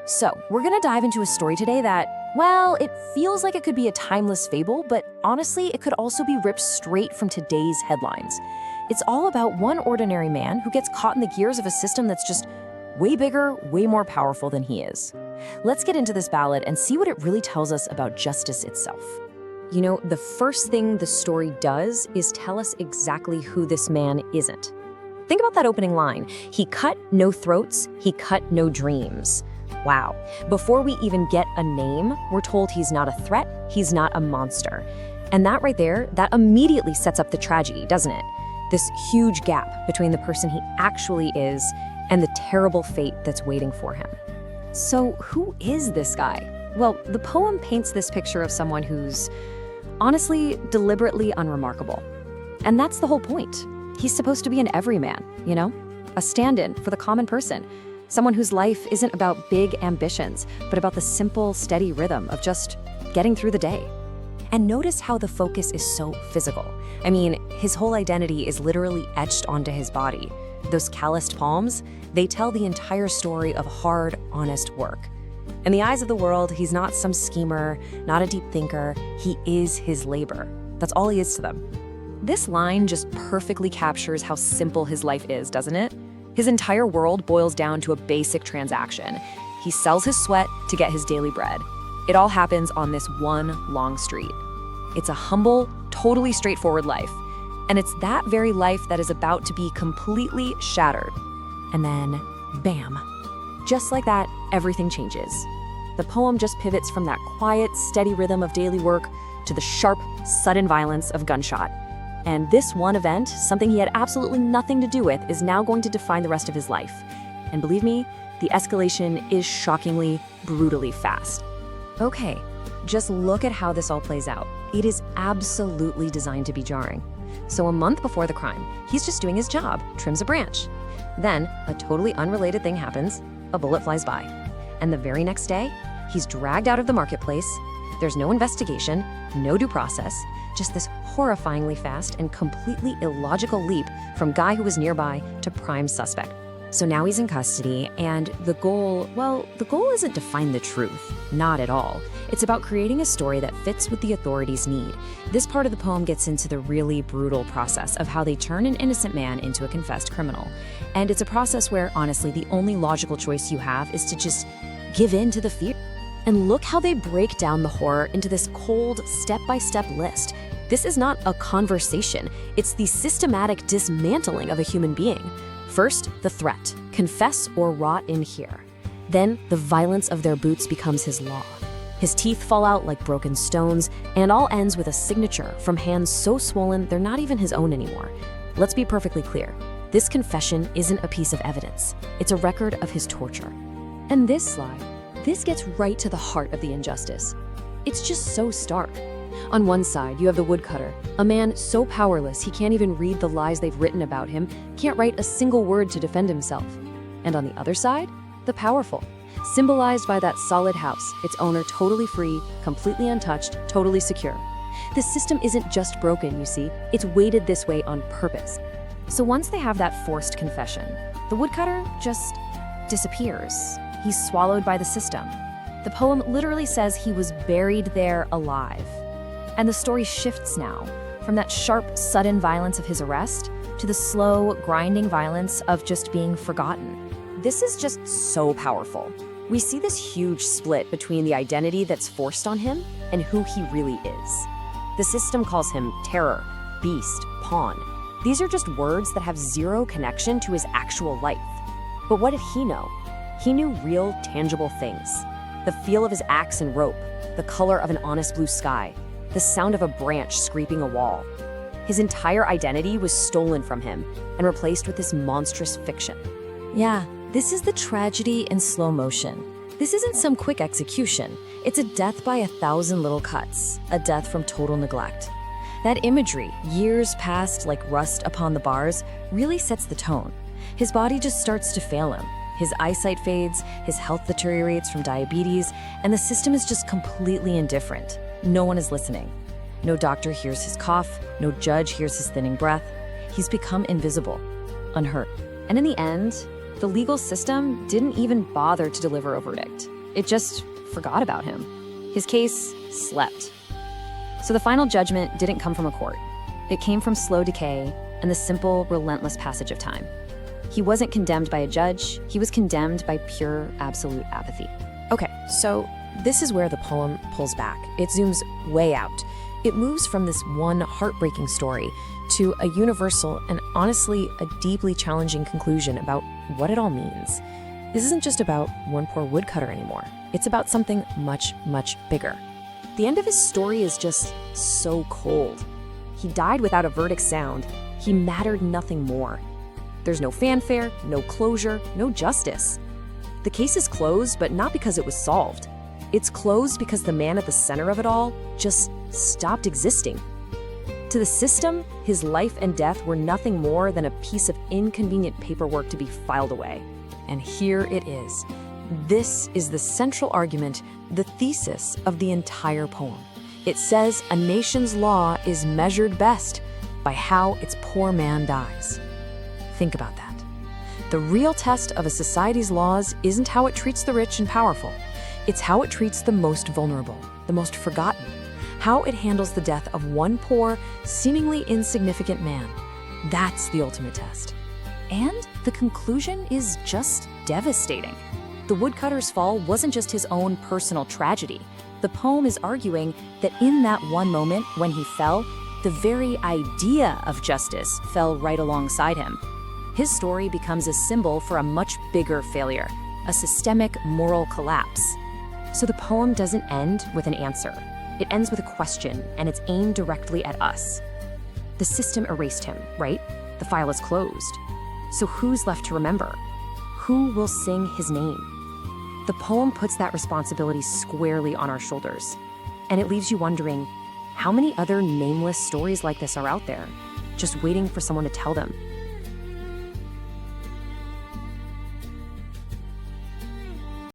So, we're gonna dive into a story today that, well, it feels like it could be a timeless fable, but honestly, it could also be ripped straight from today's headlines. It's all about one ordinary man who gets caught in the gears of a system that's just way bigger, way more powerful than he is. Let's get into this ballad and see what it really tells us about justice itself. You know, the first thing the story does is tell us exactly who this man isn't. Think about that opening line. He cut no throats, he cut no dreams. Wow. Before we even get a name, we're told he's not a threat, he's not a monster. And that right there, that immediately sets up the tragedy, doesn't it? This huge gap between the person he actually is and the terrible fate that's waiting for him. So who is this guy? Well, the poem paints this picture of someone who's honestly deliberately unremarkable. And that's the whole point. He's supposed to be an everyman, you know? A stand-in for the common person. Someone whose life isn't about big ambitions, but about the simple, steady rhythm of just getting through the day. And notice how the focus is so physical. I mean, his whole identity is literally etched onto his body. Those calloused palms, they tell the entire story of hard, honest work. In the eyes of the world, he's not some schemer, not a deep thinker. He is his labor. That's all he is to them. This line just perfectly captures how simple his life is, doesn't it? His entire world boils down to a basic transaction. He sells his sweat to get his daily bread. It all happens on this one long street. It's a humble, totally straightforward life. And it's that very life that is about to be completely shattered. And then, bam. Just like that, everything changes. The poem just pivots from that quiet, steady rhythm of daily work to the sharp, sudden violence of gunshot. And this one event, something he had absolutely nothing to do with, is now going to define the rest of his life. And believe me, the escalation is shockingly, brutally fast. Okay, just look at how this all plays out. It is absolutely designed to be jarring. So a month before the crime, he's just doing his job, trims a branch. Then, a totally unrelated thing happens, a bullet flies by. And the very next day, he's dragged out of the marketplace. There's no investigation, no due process, just this horrifyingly fast and completely illogical leap from guy who was nearby to prime suspect. So now he's in custody, and the goal isn't to find the truth, not at all. It's about creating a story that fits what the authorities need. This part of the poem gets into the really brutal process of how they turn an innocent man into a confessed criminal. And it's a process where, honestly, the only logical choice you have is to just give in to the fear. And look how they break down the horror into this cold, step-by-step list. This is not a conversation. It's the systematic dismantling of a human being. First, the threat, confess or rot in here. Then, the violence of their boots becomes his law. His teeth fall out like broken stones, and all ends with a signature from hands so swollen they're not even his own anymore. Let's be perfectly clear. This confession isn't a piece of evidence. It's a record of his torture. And this slide, this gets right to the heart of the injustice. It's just so stark. On one side, you have the woodcutter, a man so powerless he can't even read the lies they've written about him, can't write a single word to defend himself. And on the other side, the powerful, symbolized by that solid house, its owner totally free, completely untouched, totally secure. The system isn't just broken, you see, it's weighted this way on purpose. So once they have that forced confession, the woodcutter just disappears. He's swallowed by the system. The poem literally says he was buried there alive. And the story shifts now from that sharp, sudden violence of his arrest to the slow, grinding violence of just being forgotten. This is just so powerful. We see this huge split between the identity that's forced on him and who he really is. The system calls him terror, beast, pawn. These are just words that have zero connection to his actual life. But what did he know? He knew real, tangible things. The feel of his axe and rope, the color of an honest blue sky, the sound of a branch scraping a wall. His entire identity was stolen from him and replaced with this monstrous fiction. Yeah, this is the tragedy in slow motion. This isn't some quick execution. It's a death by 1,000 little cuts, a death from total neglect. That imagery, years past like rust upon the bars, really sets the tone. His body just starts to fail him. His eyesight fades, his health deteriorates from diabetes, and the system is just completely indifferent. No one is listening. No doctor hears his cough, no judge hears his thinning breath. He's become invisible, unhurt. And in the end, the legal system didn't even bother to deliver a verdict. It just forgot about him. His case slept. So the final judgment didn't come from a court. It came from slow decay and the simple, relentless passage of time. He wasn't condemned by a judge. He was condemned by pure, absolute apathy. Okay, so this is where the poem pulls back. It zooms way out. It moves from this one heartbreaking story to a universal and honestly a deeply challenging conclusion about what it all means. This isn't just about one poor woodcutter anymore. It's about something much, much bigger. The end of his story is just so cold. He died without a verdict sound. He mattered nothing more. There's no fanfare, no closure, no justice. The case is closed, but not because it was solved. It's closed because the man at the center of it all just stopped existing. To the system, his life and death were nothing more than a piece of inconvenient paperwork to be filed away. And here it is. This is the central argument, the thesis of the entire poem. It says a nation's law is measured best by how its poor man dies. Think about that. The real test of a society's laws isn't how it treats the rich and powerful. It's how it treats the most vulnerable, the most forgotten, how it handles the death of one poor, seemingly insignificant man. That's the ultimate test. And the conclusion is just devastating. The woodcutter's fall wasn't just his own personal tragedy. The poem is arguing that in that one moment when he fell, the very idea of justice fell right alongside him. His story becomes a symbol for a much bigger failure, a systemic moral collapse. So the poem doesn't end with an answer. It ends with a question, and it's aimed directly at us. The system erased him, right? The file is closed. So who's left to remember? Who will sing his name? The poem puts that responsibility squarely on our shoulders. And it leaves you wondering, how many other nameless stories like this are out there, just waiting for someone to tell them?